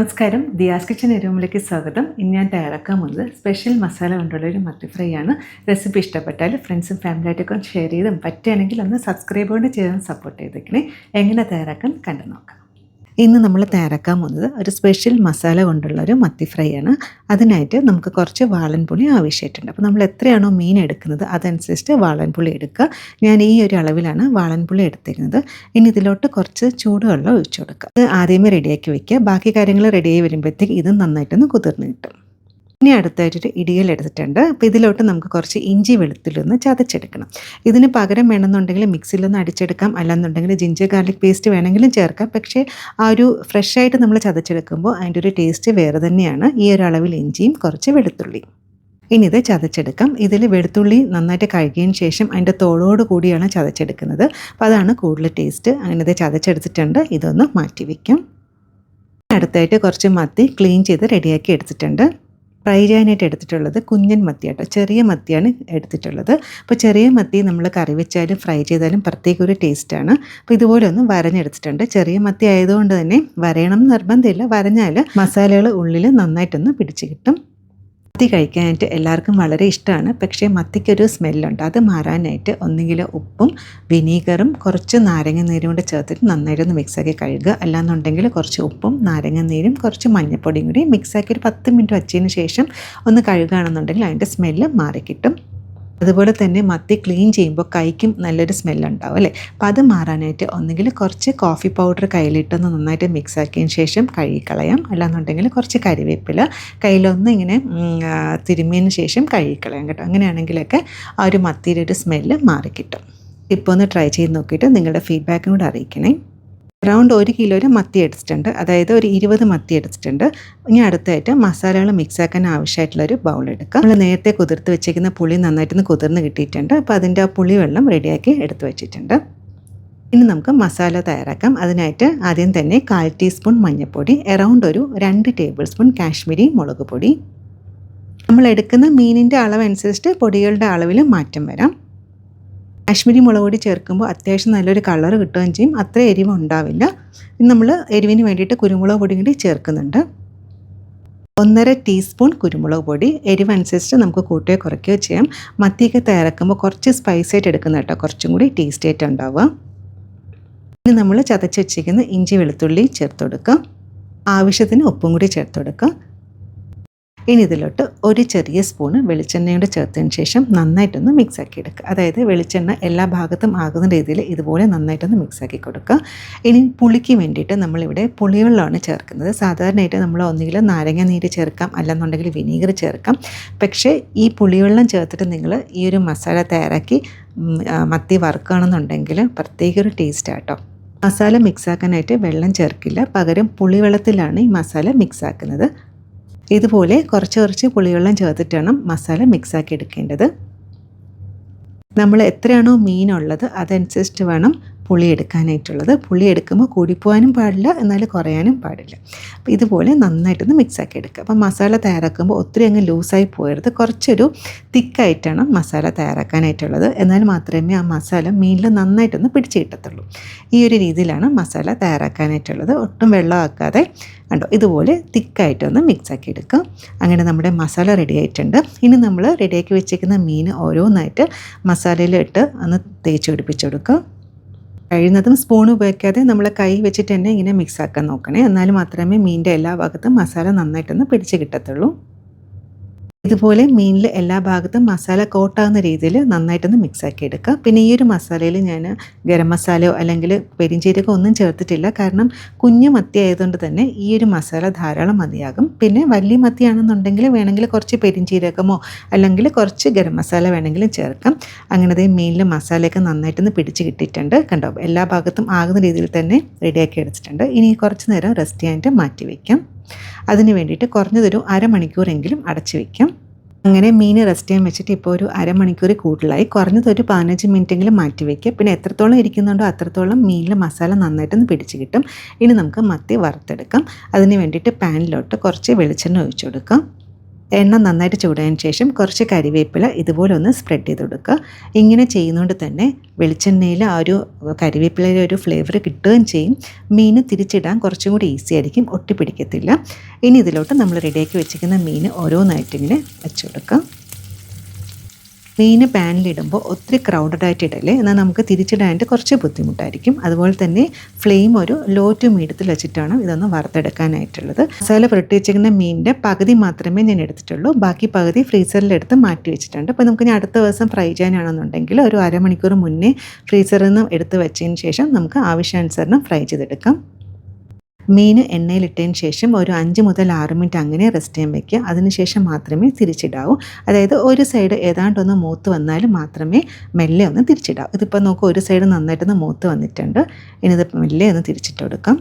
നമസ്കാരം, ദിയാസ് കിച്ചൻ റൂമിലേക്ക് സ്വാഗതം. ഇന്ന് ഞാൻ തയ്യാറാക്കാൻ പോകുന്നത് സ്പെഷ്യൽ മസാല കൊണ്ടുള്ളൊരു മത്തി ഫ്രൈ ആണ്. റെസിപ്പി ഇഷ്ടപ്പെട്ടാൽ ഫ്രണ്ട്സും ഫാമിലിയായിട്ടൊക്കെ ഷെയർ ചെയ്തും പറ്റുകയാണെങ്കിൽ ഒന്ന് സബ്സ്ക്രൈബ് കൊണ്ട് ചെയ്ത് സപ്പോർട്ട് ചെയ്തേക്കണേ. എങ്ങനെ തയ്യാറാക്കാൻ കണ്ടു നോക്കാം. ഇന്ന് നമ്മൾ തയ്യാറാക്കാൻ പോകുന്നത് ഒരു സ്പെഷ്യൽ മസാല കൊണ്ടുള്ളൊരു മത്തി ഫ്രൈ ആണ്. അതിനായിട്ട് നമുക്ക് കുറച്ച് വാളൻപുളി ആവശ്യമായിട്ടുണ്ട്. അപ്പോൾ നമ്മൾ എത്രയാണോ മീൻ എടുക്കുന്നത് അതനുസരിച്ച് വാളൻപുളി എടുക്കുക. ഞാൻ ഈ ഒരു അളവിലാണ് വാളൻപുളി എടുത്തിരുന്നത്. ഇനി ഇതിലോട്ട് കുറച്ച് ചൂടുവെള്ളം ഒഴിച്ചു കൊടുക്കുക. ഇത് ആദ്യമേ റെഡിയാക്കി വയ്ക്കുക. ബാക്കി കാര്യങ്ങൾ റെഡിയായി വരുമ്പോഴത്തേക്ക് ഇത് നന്നായിട്ടൊന്ന് കുതിർന്ന് കിട്ടും. ഇനി അടുത്തായിട്ടൊരു ഇടിയൽ എടുത്തിട്ടുണ്ട്. അപ്പോൾ ഇതിലോട്ട് നമുക്ക് കുറച്ച് ഇഞ്ചി വെളുത്തുള്ളി ചതച്ചെടുക്കണം. ഇതിന് പകരം വേണമെന്നുണ്ടെങ്കിൽ മിക്സിയിലൊന്ന് അടിച്ചെടുക്കാം, അല്ലെന്നുണ്ടെങ്കിൽ ജിഞ്ചർ ഗാർലിക് പേസ്റ്റ് വേണമെങ്കിലും ചേർക്കാം. പക്ഷേ ആ ഒരു ഫ്രഷായിട്ട് നമ്മൾ ചതച്ചെടുക്കുമ്പോൾ അതിൻ്റെ ഒരു ടേസ്റ്റ് വേറെ തന്നെയാണ്. ഈ ഒരു അളവിൽ ഇഞ്ചിയും കുറച്ച് വെളുത്തുള്ളി. ഇനി ഇത് ചതച്ചെടുക്കാം. ഇതിൽ വെളുത്തുള്ളി നന്നായിട്ട് കഴുകിയതിന് ശേഷം അതിൻ്റെ തോടോട് കൂടിയാണ് ചതച്ചെടുക്കുന്നത്. അപ്പോൾ അതാണ് കൂടുതൽ ടേസ്റ്റ്. അങ്ങനെ ഇത് ചതച്ചെടുത്തിട്ടുണ്ട്. ഇതൊന്ന് മാറ്റി വയ്ക്കാം. അടുത്തായിട്ട് കുറച്ച് മത്തി ക്ലീൻ ചെയ്ത് റെഡിയാക്കി എടുത്തിട്ടുണ്ട്. ഫ്രൈ ചെയ്യാനായിട്ട് എടുത്തിട്ടുള്ളത് കുഞ്ഞൻ മത്തിയാട്ടോ, ചെറിയ മത്തിയാണ് എടുത്തിട്ടുള്ളത്. അപ്പോൾ ചെറിയ മത്തി നമ്മൾ കറി വെച്ചാലും ഫ്രൈ ചെയ്താലും പ്രത്യേക ഒരു ടേസ്റ്റാണ്. അപ്പോൾ ഇതുപോലെ ഒന്ന് വരഞ്ഞെടുത്തിട്ടുണ്ട്. ചെറിയ മത്തി ആയതുകൊണ്ട് തന്നെ വരയണം നിർബന്ധമില്ല. വരഞ്ഞാൽ മസാലകൾ ഉള്ളിൽ നന്നായിട്ടൊന്ന് പിടിച്ച് കിട്ടും. മത്തി കഴിക്കാനായിട്ട് എല്ലാവർക്കും വളരെ ഇഷ്ടമാണ്. പക്ഷേ മത്തിക്കൊരു സ്മെല്ലുണ്ട്. അത് മാറാനായിട്ട് ഒന്നുകിൽ ഉപ്പും വിനീഗറും കുറച്ച് നാരങ്ങ നീരും കൂടെ ചേർത്തിട്ട് നന്നായിട്ടൊന്ന് മിക്സാക്കി കഴുകുക. അല്ലാന്നുണ്ടെങ്കിൽ കുറച്ച് ഉപ്പും നാരങ്ങ നീരും കുറച്ച് മഞ്ഞൾപ്പൊടിയും കൂടി മിക്സാക്കി ഒരു 10 മിനിറ്റ് വച്ചതിന് ശേഷം ഒന്ന് കഴുകുകയാണെന്നുണ്ടെങ്കിൽ അതിൻ്റെ സ്മെല്ല് മാറിക്കിട്ടും. അതുപോലെ തന്നെ മത്തി ക്ലീൻ ചെയ്യുമ്പോൾ കൈക്കും നല്ലൊരു സ്മെല്ലുണ്ടാവും അല്ലേ. അപ്പോൾ അത് മാറാനായിട്ട് ഒന്നുകിൽ കുറച്ച് കോഫി പൗഡർ കയ്യിലിട്ടൊന്ന് നന്നായിട്ട് മിക്സ് ആക്കിയതിന് ശേഷം കഴുകിക്കളയാം. അല്ലാന്നുണ്ടെങ്കിൽ കുറച്ച് കരിവേപ്പില കയ്യിലൊന്ന് ഇങ്ങനെ തിരുമ്മിയതിന് ശേഷം കഴുകിക്കളയാം കേട്ടോ. അങ്ങനെയാണെങ്കിലൊക്കെ ആ ഒരു മത്തിയുടെ ഒരു സ്മെല്ല് മാറിക്കിട്ടും. ഇപ്പോൾ ഒന്ന് ട്രൈ ചെയ്ത് നോക്കിയിട്ട് നിങ്ങളുടെ ഫീഡ്ബാക്കും കൂടെ അറിയിക്കണേ. അറൗണ്ട് 1 കിലോയുടെ മത്തി എടുത്തിട്ടുണ്ട്, അതായത് ഒരു 20 മത്തി എടുത്തിട്ടുണ്ട്. ഇനി അടുത്തായിട്ട് മസാലകൾ മിക്സാക്കാൻ ആവശ്യമായിട്ടുള്ളൊരു ബൗൾ എടുക്കുക. നമ്മൾ നേരത്തെ കുതിർത്ത് വെച്ചേക്കുന്ന പുളി നന്നായിട്ടൊന്ന് കുതിർന്ന് കിട്ടിയിട്ടുണ്ട്. അപ്പോൾ അതിൻ്റെ ആ പുളി വെള്ളം റെഡിയാക്കി എടുത്ത് വെച്ചിട്ടുണ്ട്. ഇനി നമുക്ക് മസാല തയ്യാറാക്കാം. അതിനായിട്ട് ആദ്യം തന്നെ 1/4 ടീസ്പൂൺ മഞ്ഞൾപ്പൊടി, അറൗണ്ട് ഒരു 2 ടേബിൾ സ്പൂൺ കാശ്മീരി മുളക് പൊടി. നമ്മൾ എടുക്കുന്ന മീനിൻ്റെ അളവനുസരിച്ച് പൊടികളുടെ അളവിൽ മാറ്റം വരാം. കാശ്മീരി മുളക് പൊടി ചേർക്കുമ്പോൾ അത്യാവശ്യം നല്ലൊരു കളർ കിട്ടുകയും ചെയ്യും. അത്ര എരിവ് ഉണ്ടാവില്ല. ഇനി നമ്മൾ എരിവിന് വേണ്ടിയിട്ട് കുരുമുളക് പൊടി കൂടി ചേർക്കുന്നുണ്ട്. 1.5 ടീസ്പൂൺ കുരുമുളക് പൊടി. എരിവനുസരിച്ച് നമുക്ക് കൂട്ടുകയോ കുറയ്ക്കുകയോ ചെയ്യാം. മത്തിയൊക്കെ തയ്യാറാക്കുമ്പോൾ കുറച്ച് സ്പൈസി ആയിട്ട് എടുക്കുന്ന കേട്ടോ, കുറച്ചും കൂടി ടേസ്റ്റ് ആയിട്ട് ഉണ്ടാവുക. ഇനി നമ്മൾ ചതച്ച് വെച്ചിരിക്കുന്ന ഇഞ്ചി വെളുത്തുള്ളി ചേർത്ത് കൊടുക്കുക. ആവശ്യത്തിന് ഉപ്പും കൂടി ചേർത്ത് കൊടുക്കുക. ഇനി ഇതിലോട്ട് ഒരു ചെറിയ സ്പൂണ് വെളിച്ചെണ്ണയോടെ ചേർത്തതിന് ശേഷം നന്നായിട്ടൊന്ന് മിക്സാക്കി എടുക്കുക. അതായത് വെളിച്ചെണ്ണ എല്ലാ ഭാഗത്തും ആകുന്ന രീതിയിൽ ഇതുപോലെ നന്നായിട്ടൊന്ന് മിക്സാക്കി കൊടുക്കുക. ഇനി പുളിക്ക് വേണ്ടിയിട്ട് നമ്മളിവിടെ പുളിവെള്ളമാണ് ചേർക്കുന്നത്. സാധാരണയായിട്ട് നമ്മൾ ഒന്നുകിൽ നാരങ്ങ നീര് ചേർക്കാം, അല്ലെന്നുണ്ടെങ്കിൽ വിനീഗർ ചേർക്കാം. പക്ഷേ ഈ പുളിവെള്ളം ചേർത്തിട്ട് നിങ്ങൾ ഈ ഒരു മസാല തയ്യാറാക്കി മത്തി വറുക്കുകയാണെന്നുണ്ടെങ്കിൽ പ്രത്യേക ഒരു ടേസ്റ്റാട്ടോ. മസാല മിക്സാക്കാനായിട്ട് വെള്ളം ചേർക്കില്ല, പകരം പുളിവെള്ളത്തിലാണ് ഈ മസാല മിക്സാക്കുന്നത്. ഇതുപോലെ കുറച്ച് പുളിവെള്ളം ചേർത്തിട്ട് വേണം മസാല മിക്സാക്കി എടുക്കേണ്ടത്. നമ്മൾ എത്രയാണോ മീനുള്ളത് അതനുസരിച്ച് വേണം പുളി എടുക്കാനായിട്ടുള്ളത്. പുളി എടുക്കുമ്പോൾ കൂടിപ്പോകാനും പാടില്ല, എന്നാൽ കുറയാനും പാടില്ല. അപ്പോൾ ഇതുപോലെ നന്നായിട്ടൊന്ന് മിക്സാക്കി എടുക്കുക. അപ്പോൾ മസാല തയ്യാറാക്കുമ്പോൾ ഒത്തിരി അങ്ങ് ലൂസായി പോയരുത്. കുറച്ചൊരു തിക്കായിട്ടാണ് മസാല തയ്യാറാക്കാനായിട്ടുള്ളത്. എന്നാൽ മാത്രമേ ആ മസാല മീനിൽ നന്നായിട്ടൊന്ന് പിടിച്ച് കിട്ടത്തുള്ളൂ. ഈ ഒരു രീതിയിലാണ് മസാല തയ്യാറാക്കാനായിട്ടുള്ളത്. ഒട്ടും വെള്ളമാക്കാതെ കണ്ടോ, ഇതുപോലെ തിക്കായിട്ടൊന്ന് മിക്സാക്കി എടുക്കുക. അങ്ങനെ നമ്മുടെ മസാല റെഡി ആയിട്ടുണ്ട്. ഇനി നമ്മൾ റെഡിയാക്കി വെച്ചിരിക്കുന്ന മീൻ ഓരോന്നായിട്ട് മസാലയിലിട്ട് ഒന്ന് തേച്ച് പിടിപ്പിച്ച് കൊടുക്കുക. കഴിയുന്നതും സ്പൂൺ ഉപയോഗിക്കാതെ നമ്മൾ കൈ വെച്ചിട്ട് തന്നെ ഇങ്ങനെ മിക്സാക്കാൻ നോക്കണേ. എന്നാൽ മാത്രമേ മീനിൻ്റെ എല്ലാ ഭാഗത്തും മസാല നന്നായിട്ടൊന്ന് പിടിച്ച് കിട്ടത്തുള്ളൂ. ഇതുപോലെ മീനിൽ എല്ലാ ഭാഗത്തും മസാല കോട്ടാകുന്ന രീതിയിൽ നന്നായിട്ടൊന്ന് മിക്സാക്കി എടുക്കുക. പിന്നെ ഈ ഒരു മസാലയിൽ ഞാൻ ഗരം മസാലയോ അല്ലെങ്കിൽ പെരിഞ്ചീരകമോ ഒന്നും ചേർത്തിട്ടില്ല. കാരണം കുഞ്ഞു മത്തി ആയതുകൊണ്ട് തന്നെ ഈ ഒരു മസാല ധാരാളം മതിയാകും. പിന്നെ വലിയ മത്തിയാണെന്നുണ്ടെങ്കിൽ വേണമെങ്കിൽ കുറച്ച് പെരിഞ്ചീരകമോ അല്ലെങ്കിൽ കുറച്ച് ഗരം മസാല വേണമെങ്കിലും ചേർക്കാം. അങ്ങനത്തെ മീനിൽ മസാലയൊക്കെ നന്നായിട്ടൊന്ന് പിടിച്ച് കിട്ടിയിട്ടുണ്ട്. കണ്ടോ, എല്ലാ ഭാഗത്തും ആകുന്ന രീതിയിൽ തന്നെ റെഡിയാക്കി എടുത്തിട്ടുണ്ട്. ഇനി കുറച്ച് നേരം റെസ്റ്റ് ചെയ്യാനായിട്ട് മാറ്റി വയ്ക്കാം. അതിന് വേണ്ടിയിട്ട് കുറഞ്ഞതൊരു അരമണിക്കൂറെങ്കിലും അടച്ചു വയ്ക്കാം. അങ്ങനെ മീൻ റെസ്റ്റ് ചെയ്യാൻ വെച്ചിട്ട് ഇപ്പോൾ ഒരു അരമണിക്കൂർ കൂടുതലായി. കുറഞ്ഞതൊരു 15 മിനിറ്റെങ്കിലും മാറ്റി വയ്ക്കുക. പിന്നെ എത്രത്തോളം ഇരിക്കുന്നുണ്ടോ അത്രത്തോളം മീനിൽ മസാല നന്നായിട്ടൊന്ന് പിടിച്ച് കിട്ടും. ഇനി നമുക്ക് മത്തി വറുത്തെടുക്കാം. അതിന് വേണ്ടിയിട്ട് പാനിലോട്ട് കുറച്ച് വെളിച്ചെണ്ണ ഒഴിച്ചു കൊടുക്കാം. എണ്ണ നന്നായിട്ട് ചൂടായതിന് ശേഷം കുറച്ച് കരിവേപ്പില ഇതുപോലെ ഒന്ന് സ്പ്രെഡ് ചെയ്ത് കൊടുക്കുക. ഇങ്ങനെ ചെയ്യുന്നതുകൊണ്ട് തന്നെ വെളിച്ചെണ്ണയിൽ ആ ഒരു കരിവേപ്പിലയുടെ ഒരു ഫ്ലേവർ കിട്ടുകയും ചെയ്യും. മീൻ തിരിച്ചിടാൻ കുറച്ചും കൂടി ഈസി ആയിരിക്കും, ഒട്ടിപ്പിടിക്കത്തില്ല. ഇനി ഇതിലോട്ട് നമ്മൾ റെഡിയാക്കി വെച്ചിരിക്കുന്ന മീൻ ഓരോന്നായിട്ട് ഇങ്ങനെ വെച്ച് കൊടുക്കാം. മീൻ പാനിലിടുമ്പോൾ ഒത്തിരി ക്രൗഡഡ് ആയിട്ട് ഇടല്ലേ, എന്നാൽ നമുക്ക് തിരിച്ചിടാനായിട്ട് കുറച്ച് ബുദ്ധിമുട്ടായിരിക്കും. അതുപോലെ തന്നെ ഫ്ലെയിം ഒരു ലോ ടു മീഡിയത്തിൽ വെച്ചിട്ടാണ് ഇതൊന്ന് വറുത്തെടുക്കാനായിട്ടുള്ളത്. മസാല പുരട്ടി വെച്ചിരിക്കുന്ന മീനിൻ്റെ പകുതി മാത്രമേ ഞാൻ എടുത്തിട്ടുള്ളൂ, ബാക്കി പകുതി ഫ്രീസറിലെടുത്ത് മാറ്റി വെച്ചിട്ടുണ്ട്. അപ്പോൾ നമുക്ക് ഇനി അടുത്ത ദിവസം ഫ്രൈ ചെയ്യാനാണെന്നുണ്ടെങ്കിൽ ഒരു അരമണിക്കൂർ മുന്നേ ഫ്രീസറിൽ നിന്ന് എടുത്ത് വെച്ചതിന് ശേഷം നമുക്ക് ആവശ്യാനുസരണം ഫ്രൈ ചെയ്തെടുക്കാം. മീൻ എണ്ണയിലിട്ടതിന് ശേഷം ഒരു 5 മുതൽ 6 മിനിറ്റ് അങ്ങനെ റെസ്റ്റ് ചെയ്യാൻ വയ്ക്കുക. അതിനുശേഷം മാത്രമേ തിരിച്ചിടാവൂ. അതായത് ഒരു സൈഡ് ഏതാണ്ടൊന്ന് മൂത്ത് വന്നാൽ മാത്രമേ മെല്ലെ ഒന്ന് തിരിച്ചിടാവൂ. ഇതിപ്പോൾ നോക്കുക, ഒരു സൈഡ് നന്നായിട്ടൊന്ന് മൂത്ത് വന്നിട്ടുണ്ട്. ഇനി ഇത് മെല്ലെ ഒന്ന് തിരിച്ചിട്ട് കൊടുക്കാം.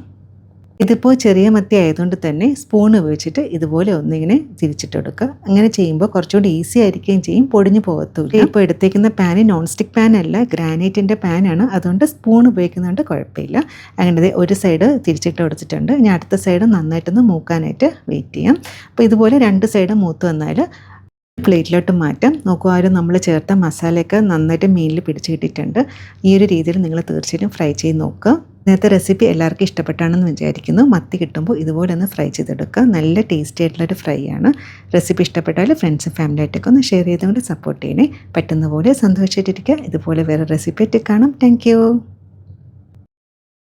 ഇതിപ്പോൾ ചെറിയ മത്തി ആയതുകൊണ്ട് തന്നെ സ്പൂൺ ഉപയോഗിച്ചിട്ട് ഇതുപോലെ ഒന്നിങ്ങനെ തിരിച്ചിട്ട് കൊടുക്കുക. അങ്ങനെ ചെയ്യുമ്പോൾ കുറച്ചുകൂടി ഈസി ആയിരിക്കുകയും ചെയ്യും, പൊടിഞ്ഞു പോകത്തുമില്ല. ഇപ്പോൾ എടുത്തേക്കുന്ന പാന് നോൺ സ്റ്റിക്ക് പാനല്ല, ഗ്രാനൈറ്റിൻ്റെ പാനാണ്. അതുകൊണ്ട് സ്പൂൺ ഉപയോഗിക്കുന്നതുകൊണ്ട് കുഴപ്പമില്ല. അങ്ങനെ ഒരു സൈഡ് തിരിച്ചിട്ട് കൊടുത്തിട്ടുണ്ട്. ഇനി അടുത്ത സൈഡ് നന്നായിട്ടൊന്ന് മൂക്കാനായിട്ട് വെയിറ്റ് ചെയ്യാം. അപ്പോൾ ഇതുപോലെ 2 സൈഡ് മൂത്ത് വന്നാൽ പ്ലേറ്റിലോട്ട് മാറ്റാം. നോക്കുക, ആ ഒരു നമ്മൾ ചേർത്ത മസാലയൊക്കെ നന്നായിട്ട് മീനിൽ പിടിച്ച് കിട്ടിയിട്ടുണ്ട്. ഈ ഒരു രീതിയിൽ നിങ്ങൾ തീർച്ചയായിട്ടും ഫ്രൈ ചെയ്ത് നോക്കുക. ഇന്നത്തെ റെസിപ്പി എല്ലാവർക്കും ഇഷ്ടപ്പെട്ടാണെന്ന് വിചാരിക്കുന്നു. മത്തി കിട്ടുമ്പോൾ ഇതുപോലെ ഒന്ന് ഫ്രൈ ചെയ്തെടുക്കുക. നല്ല ടേസ്റ്റി ആയിട്ടുള്ളൊരു ഫ്രൈ ആണ്. റെസിപ്പി ഇഷ്ടപ്പെട്ടാൽ ഫ്രണ്ട്സും ഫാമിലിയായിട്ടൊക്കെ ഒന്ന് ഷെയർ ചെയ്തുകൊണ്ട് സപ്പോർട്ട് ചെയ്യണേ. പറ്റുന്ന പോലെ സന്തോഷമായിട്ടിരിക്കുക. ഇതുപോലെ വേറെ റെസിപ്പി ആയിട്ട് കാണാം. താങ്ക്